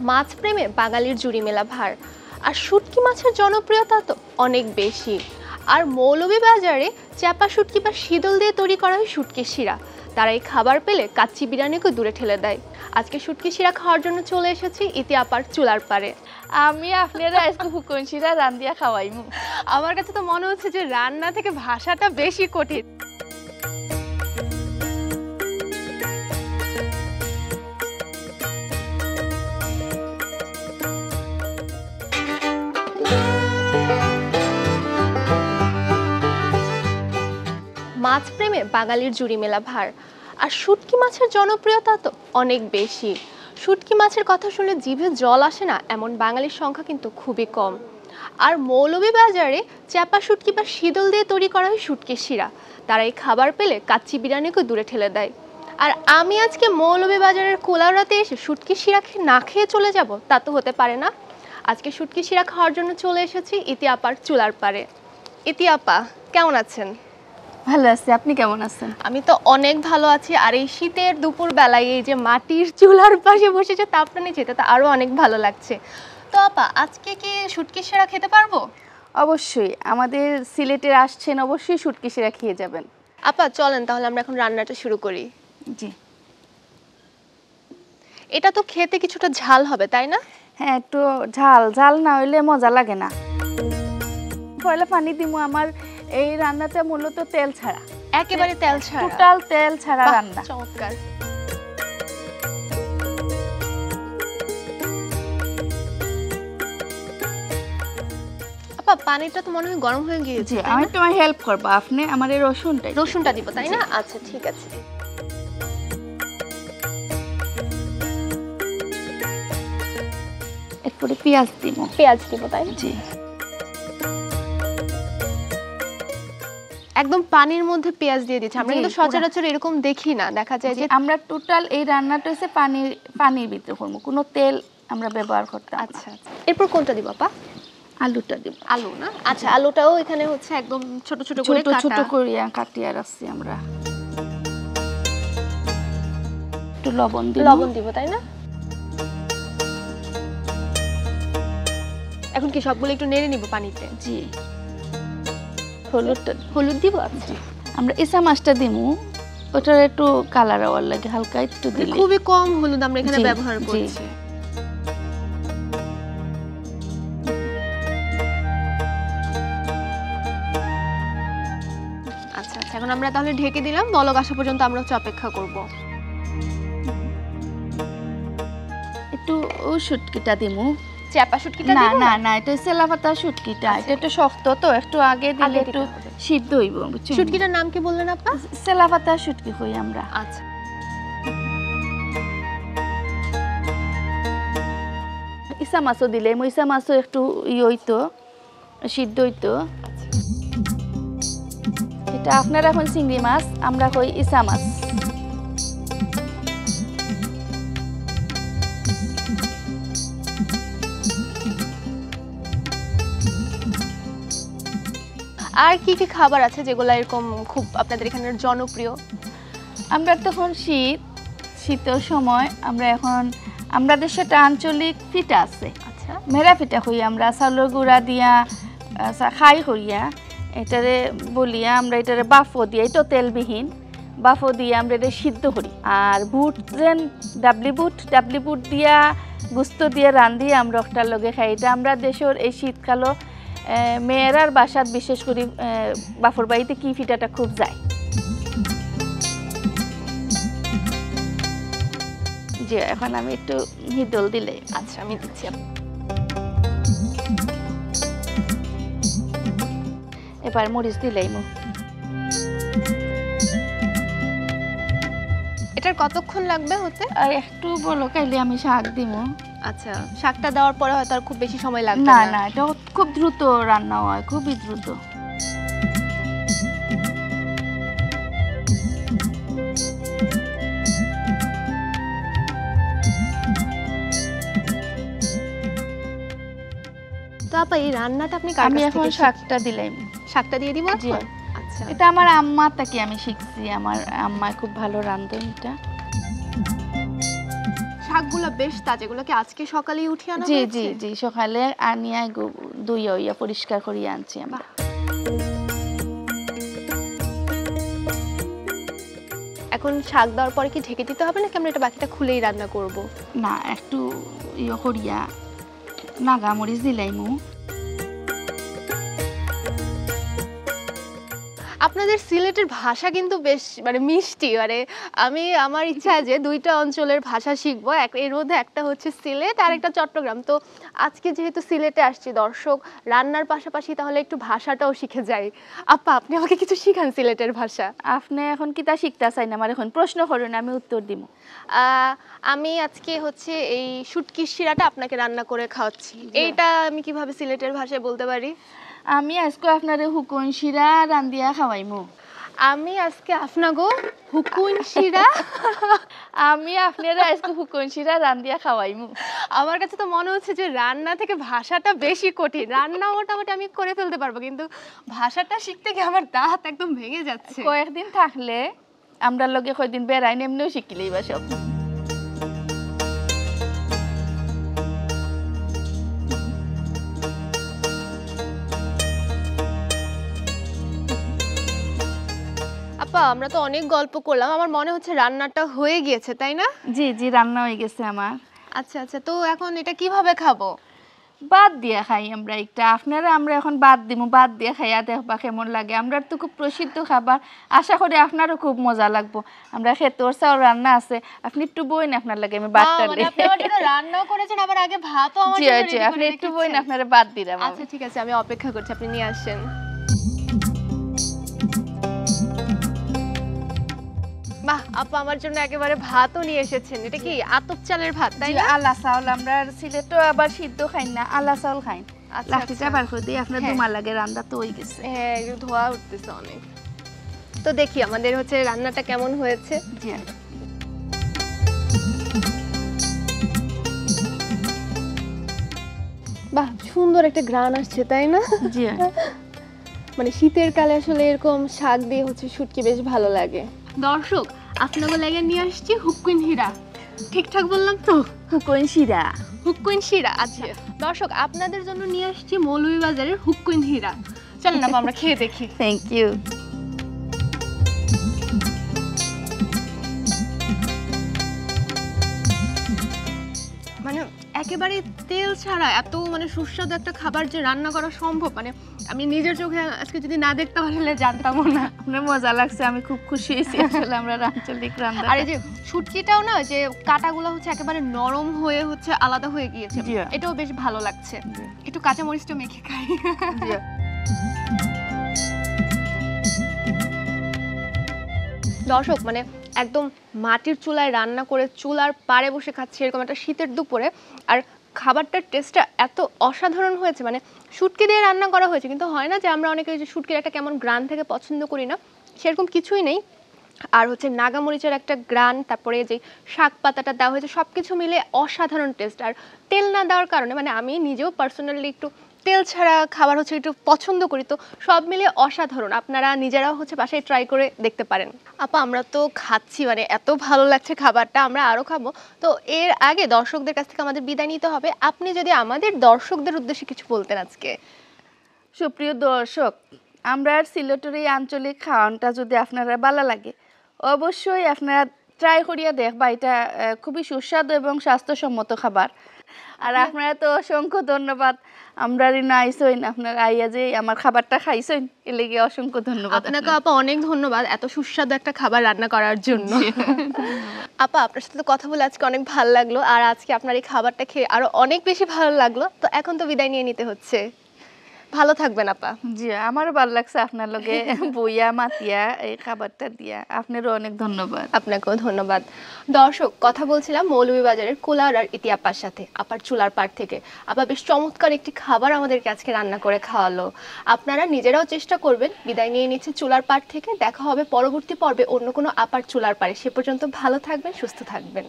মাছ প্রেমে বাঙালির জুড়ি মেলা ভার, আর শুটকি মাছের জনপ্রিয়তা তো অনেক বেশি। আর মৌলভীবাজারে চাপা শুটকি বা শীতল দিয়ে তৈরি করা হয় শুটকির শিরা। তারা এই খাবার পেলে কাচ্চি বিরিয়ানিকে দূরে ঠেলে দেয়। আজকে শুটকি শিরা খাওয়ার জন্য চলে এসেছি ইতি আপার চুলার পারে। আমি আপনারা আজকে হুকুন শিরা রান্ধিয়া খাওয়াইমু। আমার কাছে তো মনে হচ্ছে যে রান্না থেকে ভাষাটা বেশি কঠিন। মাছ প্রেমে বাঙালির জুড়ি মেলা ভার, আর শুটকি মাছের জনপ্রিয়তা তো অনেক বেশি। শুটকি মাছের কথা শুনলে জিভে জল আসে না এমন বাঙালির সংখ্যা কিন্তু খুবই কম। আর মৌলভীবাজারে চাপা শুটকি বা শীতল দিয়ে তৈরি করা হয় শুটকির শিরা। তারা এই খাবার পেলে কাচ্চি বিরিয়ানিকে দূরে ঠেলে দেয়। আর আমি আজকে মৌলভীবাজারের কোলাউড়াতে এসে শুটকির শিরা না খেয়ে চলে যাব, তা তো হতে পারে না। আজকে শুটকির শিরা খাওয়ার জন্য চলে এসেছি ইতি আপার চুলার পারে। ইতি আপা, কেমন আছেন? ভালো আছি, আপনি কেমন আছেন? আমি তো অনেক ভালো আছি। আর এই শীতের দুপুর বেলায় এই যে মাটির চুলার পাশে বসেছে তাপটা নিচে, তো আরো অনেক ভালো লাগছে। তো আপা, আজকে কি শুটকি শিরা খেতে পারবো? অবশ্যই, আমাদের সিলেটের আসছেন, অবশ্যই শুটকি শিরা খেয়ে যাবেন। আপা চলেন তাহলে আমরা এখন রান্নাটা শুরু করি। জি। এটা তো খেতে কিছুটা ঝাল হবে, তাই না? হ্যাঁ, একটু ঝাল ঝাল না হইলে মজা লাগে না। পয়লা পানি দিমু। আমার এই রান্নাটা মূলত তেল ছাড়া, একেবারে তেল ছাড়া, টোটাল তেল ছাড়া রান্না। চমৎকার। আপা, পানিটা তো মনে হয় গরম হয়ে গিয়েছে। আমি তোমার হেল্প করবো, আপনি আমার এই রসুনটা দিব, তাই না? আচ্ছা ঠিক আছে। এরপরে পেঁয়াজ দিব। তাই? জি। একদম পানির মধ্যে পেঁয়াজ দিয়ে দিচ্ছি। আমরা কিন্তু সচরাচর এরকম দেখি না। দেখা যায় যে আমরা টোটাল এই রান্নাটা হচ্ছে পানির ভিতরে করবো, কোনো তেল আমরা ব্যবহার করতাম। আচ্ছা আচ্ছা। এরপর কোনটা দিব আপা? আলুটা দিব। আলু না? আচ্ছা, আলুটাও এখানে হচ্ছে একদম ছোট ছোট করে কাটিয়ে রাখছি আমরা। একটু লবণ দিব, তাই না? এখন কি সবগুলো একটু নেড়ে নিব পানিতে? জি। হলুদ দিব। আচ্ছা, আমরা ইসা মাছটা দিমু, ওটার একটু কালার হওয়ার লাগে হালকা একটু দিলে। খুবই কম হলুদ আমরা এখানে ব্যবহার করছি। আচ্ছা আচ্ছা, এখন আমরা তাহলে ঢেকে দিলাম। বলক আসা পর্যন্ত আমরা অপেক্ষা করব। একটু শুটকিটা দিমু। চাপা শুটকিটা দিব? না না, এটা সেলাপাতা শুটকিটা। এটা একটু শক্ত, তো একটু আগে দিলে একটু সিদ্ধ হইব। শুটকিটার নাম কি বললেন আপা? সেলাপাতা শুটকি কই আমরা। আচ্ছা। ইসা মাছও দিলে, ইসা মাছও একটু হইতো, সিদ্ধ হইতো। এটা আপনারা এখন চিংড়ি মাছ, আমরা কই ইসা মাছ। আর কি কি খাবার আছে যেগুলো এরকম খুব আপনাদের এখানে জনপ্রিয়? আমরা তখন শীতের সময় আমরা দেশে একটা আঞ্চলিক পিঠা আছে। আচ্ছা। মেরা পিঠা হই আমরা, চাউলের গুঁড়া দিয়া খাই হইয়া, এটারে বলিয়া আমরা এটারে বাফো দিয়া, এটা তেলবিহীন বাফো দিয়ে আমরা এটা সিদ্ধ করি। আর বুট যেন ডাবলি বুট দিয়া গুস্ত দিয়ে রান্ধি আমরা ওটার লগে খাই। এটা আমরা দেশের এই শীতকালও মেয়েরার বাসাত বিশেষ করে বাফর বাড়িতে কি পিঠাটা খুব যায়। যে এখন আমি একটু হিদল দিলে। আচ্ছা, আমি দিচ্ছি। এবার মরিচ দিলেই এটার কতক্ষণ লাগবে হতে? আর একটু বলো কাইলে আমি শাক দিব। আচ্ছা, শাকটা দেওয়ার পরে হয়তো আর খুব বেশি সময় লাগবে না? না, এটা খুব দ্রুত রান্না হয়, খুবই দ্রুত। তো আপা, এই রান্নাটা আপনি আমি এখন শাকটা দিলাম। শাকটা দিয়ে দিব এখন? আচ্ছা। এটা আমার আম্মা থেকে আমি শিখছি, আমার আম্মা খুব ভালো রাঁধেন। এটা শাকগুলো বেশ তাজা, এগুলো কি আজকে সকালেই উঠিয়ে আনা জি হয়েছে? জি জি, সকালে আনিয়া ধুইয়া পরিষ্কার করিয়া আনছি আমরা। এখন শাক দেওয়ার পরে কি ঢেকে দিতে হবে নাকি আমরা এটা বাকিটা খুলেই রান্না করব? না, একটু করিয়া নাগামরিচ দিলাইমু। আপনাদের সিলেটের ভাষা কিন্তু বেশ মানে মিষ্টি, মানে আমার ইচ্ছা যে দুইটা অঞ্চলের ভাষা শিখবো, এর মধ্যে একটা হচ্ছে সিলেট আর একটা চট্টগ্রাম। তো আজকে যেহেতু সিলেটে আসছি, দর্শক রান্নার পাশাপাশি তাহলে একটু ভাষাটাও শিখে যাই। আপা, আপনি আমাকে কিছু শিখান সিলেটের ভাষা। আপনি এখন কিতা শিখতে চাই না, আমার এখন প্রশ্ন করুন, আমি উত্তর দিব। আমি আজকে হচ্ছে এই শুটকির শিরাটা আপনাকে রান্না করে খাওয়াচ্ছি, এইটা আমি কিভাবে সিলেটের ভাষায় বলতে পারি? আমি আজকে আপনারে হুকুন শিরা রান্দিয়া খাওয়াইমু। আমি আজকে আপনাগো হুকুন শিরা আমি আপনারা আজকে হুকুন শিরা রান্দিয়া খাওয়াইমু। আমার কাছে তো মনে হচ্ছে যে রান্না থেকে ভাষাটা বেশি কঠিন। রান্না মোটামুটি আমি করে ফেলতে পারবো, কিন্তু ভাষাটা শিখতে গিয়ে আমার দাঁত একদম ভেঙে যাচ্ছে। কয়েকদিন থাকলে আমরা লগে কয়দিন বেড়াই এমনিও শিখিলেই বা সব। আপা, আমরা তো অনেক গল্প করলাম, আমার মনে হচ্ছে রান্নাটা হয়ে গিয়েছে, তাই না? জি জি, রান্না হয়ে গেছে আমার। আচ্ছা আচ্ছা, তো এখন এটা কিভাবে খাবো? বাদ দিয়া খাই আমরা একটা, আপনারা আমরা এখন বাদ দিমু, বাদ দিয়া খাইয়া দেখবা কেমন লাগে। আমরা তো খুব প্রসিদ্ধ খাবার, আশা করি আপনারও খুব মজা লাগবো। আমরা খেতোর চাউল রান্না আছে, আপনি একটু বইন, আপনার লাগে আমি বাদটা মানে আপনি আমার জন্য রান্নাও করেছেন, আবার আগে ভাতও আমার জি জন্য জি, রেডি আপনি করে একটু রেখেছেন। বইন, আপনারা বাদ দিলাম। আচ্ছা ঠিক আছে, আমি অপেক্ষা করছি, আপনি নিয়ে আসেন। বাহ, আপা আমার জন্য একেবারে ভাতও নিয়ে এসেছেন। এটা কি আতপ চালের ভাত, তাই না? আলা চাউল, আমরা সিলেটও আবার সিদ্ধ খাই না, আলা চাউল খাই। লাঠিটা বার করে দিই, আপনার দুমা লাগে, রান্না তো হয়ে গেছে। হ্যাঁ, একটু ধোয়া উঠতেছে অনেক। তো দেখি আমাদের হচ্ছে রান্নাটা কেমন হয়েছে। জি, বাহ, সুন্দর একটা ঘ্রাণ আসছে, তাই না? জি। মানে শীতের কালে আসলে এরকম শাক দিয়ে হচ্ছে শুটকি বেশ ভালো লাগে। দর্শক, আপনাকে লাগে নিয়ে আসছি হুকুইন হীরা। ঠিকঠাক বললাম তো? হুকুন শিরা। হুকুইন শিরা। আচ্ছা দর্শক, আপনাদের জন্য নিয়ে আসছি মৌলভীবাজারের হুকুইন হীরা। চলেন না আমরা খেয়ে দেখি। Thank you. মানে একেবারে তেল ছাড়া এত মানে সুস্বাদু একটা খাবার যে রান্না করা সম্ভব, মানে আমি নিজের চোখে আজকে যদি না দেখতে পারলে জানতামও না। আপনার মজা লাগছে, আমি খুব খুশি হয়েছি আসলে আমরা আঞ্চলিক রান্না। আর এই যে শুটকিটাও না, যে কাটাগুলো হচ্ছে একেবারে নরম হয়ে হচ্ছে আলাদা হয়ে গিয়েছে, এটাও বেশ ভালো লাগছে। একটু কাঁচা মরিচটা মেখে খাই। দর্শক, মানে একদম মাটির চুলায় রান্না করে চুলার পাড়ে বসে খাচ্ছি এরকম একটা শীতের দুপুরে, আর খাবারটার টেস্টটা এত অসাধারণ হয়েছে। মানে শুটকি দিয়ে রান্না করা হয়েছে, কিন্তু হয় না যে আমরা অনেকে যে শুটকির একটা কেমন গ্রান থেকে পছন্দ করি না, সেরকম কিছুই নেই। আর হচ্ছে নাগামরিচের একটা গ্রান, তারপরে যে শাক পাতাটা দেওয়া হয়েছে, সব কিছু মিলে অসাধারণ টেস্ট। আর তেল না দেওয়ার কারণে, মানে আমি নিজেও পার্সোনালি একটু তেল ছাড়া খাবার হচ্ছে একটু পছন্দ করি, তো সব মিলে অসাধারণ। আপনারা নিজেরাও হচ্ছে বাসায় ট্রাই করে দেখতে পারেন। আপা, আমরা তো খাচ্ছি, মানে এত ভালো লাগছে খাবারটা, আমরা আরও খাবো। তো এর আগে দর্শকদের কাছ থেকে আমাদের বিদায় নিতে হবে। আপনি যদি আমাদের দর্শকদের উদ্দেশ্যে কিছু বলতেন আজকে। সুপ্রিয় দর্শক, আমরা সিলেটের এই আঞ্চলিক খাওয়ানটা যদি আপনারা ভালো লাগে, অবশ্যই আপনারা ট্রাই করিয়া দেখবা। এটা খুবই সুস্বাদু এবং স্বাস্থ্যসম্মত খাবার। আর আপনারা তো অসংখ্য ধন্যবাদ, আমরা আইসইন, আপনারা আইয়া যে আমার খাবারটা খাইছেন, এর লেগে অসংখ্য ধন্যবাদ আপনাকে। আপা অনেক ধন্যবাদ এত সুস্বাদু একটা খাবার রান্না করার জন্য। আপা, আপনার সাথে কথা বলে আজকে অনেক ভালো লাগলো, আর আজকে আপনার এই খাবারটা খেয়ে আরো অনেক বেশি ভালো লাগলো। তো এখন তো বিদায় নিয়ে নিতে হচ্ছে, ভালো থাকবেন আপা। জি, আমারও ভালো লাগছে আপনার লগে বইয়া মাতিয়া এই খাবারটা দিয়া। আপনারও অনেক ধন্যবাদ। আপনাকেও ধন্যবাদ। দর্শক, কথা বলছিলাম মৌলভীবাজারের কোলার আর ইতি আপার সাথে, আপার চুলার পাড় থেকে। আপা বেশ চমৎকার একটি খাবার আমাদেরকে আজকে রান্না করে খাওয়ালো। আপনারা নিজেরাও চেষ্টা করবেন। বিদায় নিয়ে নিচ্ছে চুলার পাড় থেকে, দেখা হবে পরবর্তী পর্বে অন্য কোনো আপার চুলার পাড়ে। সে পর্যন্ত ভালো থাকবেন, সুস্থ থাকবেন।